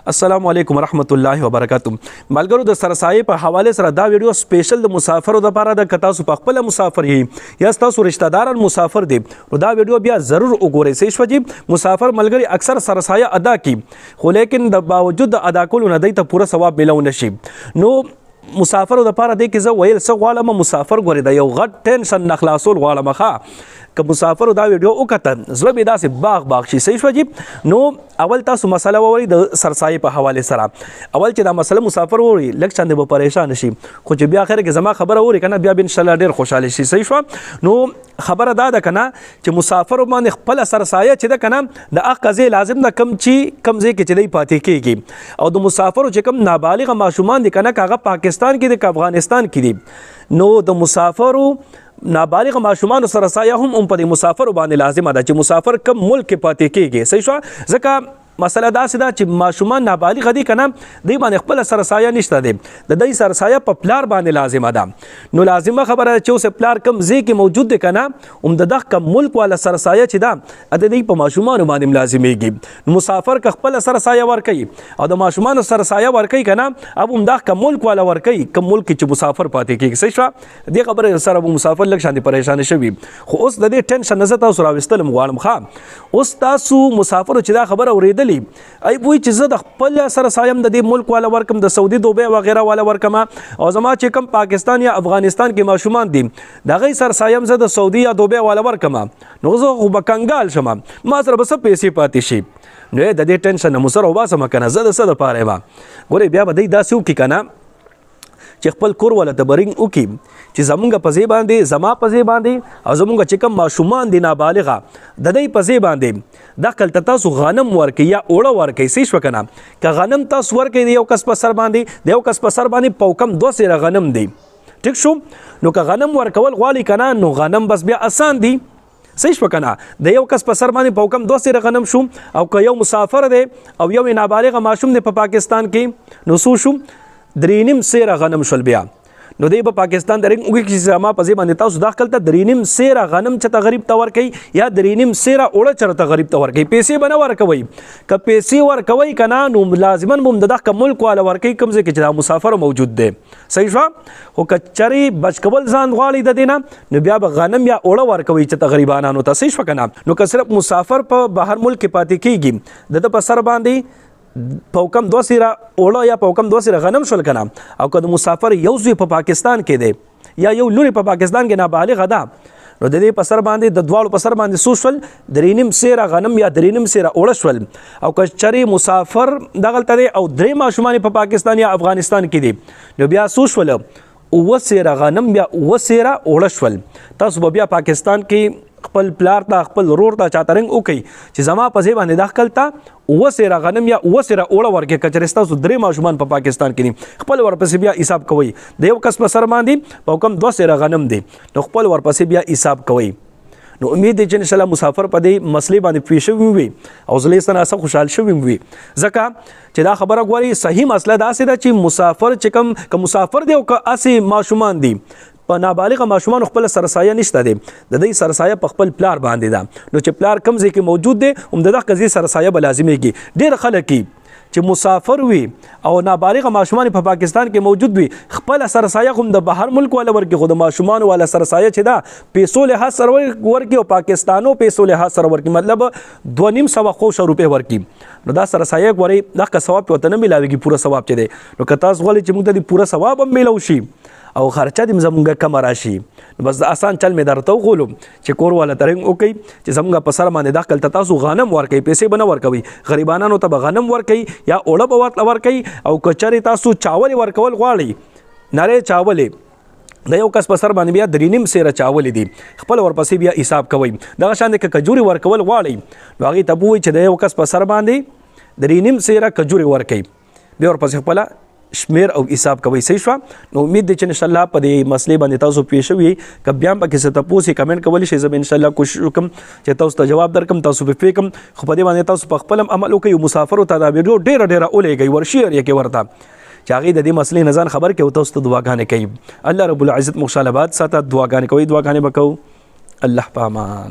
अस्सलाम वालेकुम रहमतुल्लाहि व बरकातुहू। मलगरो द सरसाई पे हवाले सर दा वीडियो स्पेशल द मुसाफिर द पारा द कता सु पखपल मुसाफिर ही या तासु रिश्तेदार मुसाफिर दे दा वीडियो बिया जरूर उगोरे से वजी मुसाफिर मलगरी अक्सर सरसाया अदा की हो लेकिन द बावजूद अदा कोल न दई त पूरा सवाब मिलौ नशी नो मुसाफिर द पारा दे कि ज वयल स वाला मुसाफिर गोरे द यो गट टेंशन नखलासोल वाला मखा क मुसाफिर दा वीडियो उकता जब बिदा से बाग शी सही वजी नो अवल तासु मसला वरी द सरसाई पे हवाले सरा अवल च दा मसला मुसाफिर वरी लक्षण दे परेशान शी कुछ बिया खैर के जमा खबर वरी कना बिया इंशाल्लाह ढेर खुशहाली शी सही व नो खबर अदा द कना च मुसाफिर मान खपल सरसाया च द कना द अकजे लाजिम द कम ची कमजे के चली पाती की और द मुसाफिर च कम नाबालिग माशूमान द कना कागा पाकिस्तान की द अफगानिस्तान की दी नो द मुसाफिर नाबालिग माशूमान सरसाया हम पर मुसाफिर बाने लाजिम अदा च मुसाफिर कम मुल्क के पाते के सही शो जका मसला दा सिदा च माशूमान नाबालिग दी कना दी बाने खपल सरसाया निश्ता दे द दई सरसाया पपलार बाने लाजिम अदा नो लाजिम खबर है से प्लार कम जे के मौजूद दे कना दख कम मुल्क वाला सरसाया च दा अद दी प माशूमान बाने लाजिमेगी मुसाफिर का खपल सरसाया वर कई और द माशूमान सरसाया वर कई कना अब दख कम मुल्क वाला वर कई कम मुल्क च मुसाफिर पाते के सही शो दी खबर सर अब मुसाफिर लग शांति परेशान शवी उस द टेंशन नजता सुराविस्तल मुगालम खा उस तासु मुसाफिर च दा खबर और आई बुई चीज़ द खपल सरसायम द मुल्क वाला वर्कम द सऊदी दुबई वगैरह वाला वर्कमा और जमा चिकम पाकिस्तान या अफगानिस्तान के माशूमान दी दागई सरसायम द सऊदी या दुबई वाला वर्कमा नोजो बकंगाल शमा मासर बस पैसे पाती शी नो द टेंशन मुसर होबा समकना जद सद पारे बा गोरे बिया बदई दासु की कना چې خپل کور ولا تبرینګ وکي چې زمونږ پځې باندې زما پځې باندې او زمونږ چې کوم ماشومان دي نابالغه د دې پځې باندې د کل تاسو غنم ورکي یا اوړه ورکي سیش وکنه ک غنم تاسو ورکي یو کس په سر باندې د یو کس په سر باندې پوکم 2 سره غنم دی ټیک شو نو ک غنم ورکول غالي کنه نو غنم بس بیا آسان دی سیش وکنه د یو کس په سر باندې پوکم 2 سره غنم شو او ک یو مسافر دی او یو نابالغه ماشوم دی په پاکستان کې نو سو شو درینم سیره غنم شول بیا نو دی په پاکستان درنګ وګی چې زما پځې باندې تاسو داخل ته درینم سیره غنم چې غریب تور کوي یا درینم سیره اوړه چرته غریب تور کوي پیسې بنه ور کوي ک پیسې ور کوي کنا نو لازمن بم دغه ملک والا ور کوي کم ځکه چې مسافر موجود دی صحیح شو او کچري بچکول ځان غواړي د دینه نو بیا به غنم یا اوړه ور کوي چې غریبانو ته صحیح شو کنه نو که صرف مسافر په بهر ملک کې پاتې کیږي د په سر باندې پوکم 2 سیره اوړه یا پوکم 2 سیره غنم شول کنه او که مسافر یو ځای په پاکستان کې دی یا یو لوري په پاکستان کې نابالغ ده نو د دې په سر باندې د دواړو په سر باندې سوشل درینم سیره غنم یا درینم سیره اوړه شول او که چری مسافر دغلته دی او درې ماشومان په پاکستان یا افغانستان کې دي نو بیا سوشل او سیره غنم یا او سیره اوړه شول تاسو بیا پاکستان کې خپل پلار ته خپل رور ته چاترنګ وکي چې زما په ځای باندې داخل تا او سره غنم یا او سره اوړه ورکه کچرستا سو درې ماشومان په پاکستان کې خپل ورپسې بیا حساب کوي د یو کس په سر باندې په کم 2 سره غنم دي نو خپل ورپسې بیا حساب کوي نو امید دی چې ان شاء الله مسافر په دې مسلې باندې پیښ وي او زلي سره اسه خوشحال شوي وي ځکه چې دا خبره غواړي صحیح مسله دا سي دا چې مسافر چې کم مسافر دی او که اسی ماشومان دي په نابالغ ماشومان خپل سرسایه نشته دي د دې سرسایه په خپل پلار باندې ده نو چې پلار کم ځای کې موجود دي دغه قضیه سرسایه به لازميږي ډېر خلک چې مسافر وي او نابالغ ماشومان په پاکستان کې موجود وي خپل سرسایه هم د بهر ملک ولا ورکي خود ماشومان ولا سرسایه چې دا پیسو له سر ورکي او پاکستانو پیسو له سر ورکي مطلب 2.5 روپے ورکي نو دا سرسایه غوري دغه ثواب ته نه ملاويږي پوره ثواب چي دي نو که تاسو غواړئ چې موږ ته پوره ثواب هم ملو شي او خرچه دې زمونږه کم راشي بس آسان چل می درته وغولم چې کور والا ترنګ وکي چې زمونږه په سر باندې داخل ته تاسو غنم ورکي پیسې بنه ورکوي غریبانو ته غنم ورکي یا اوړه بوات ورکي او کچري تاسو چاول ورکول غواړي ناره چاول د یو کس په سر باندې بیا درینم سیره چاول دي خپل ورپسې بیا حساب کوي دغه شان د کجوري ورکول غواړي نو هغه ته بووي چې د یو کس په سر باندې درینم سیره کجوري ورکي بیا ورپسې خپل شمیر او حساب کوي صحیح شو نو امید دي چې ان شاء الله په دې مسلې باندې تاسو پیښ وي ک بیا په کې څه تاسو کمنټ کولی شئ زه ان شاء الله کوشش وکم چې تاسو ته جواب درکم تاسو په فکر خو په دې باندې تاسو په خپل عمل وکړئ مسافر ته دا ویډیو ډیره اولېږي ورشیر یې کې ورته چې هغه د دې مسلې نه ځان خبر کې او تاسو ته دعاګانې کوي الله رب العزت مخشالباد ساته دعاګانې کوي دعاګانې وکاو الله پامان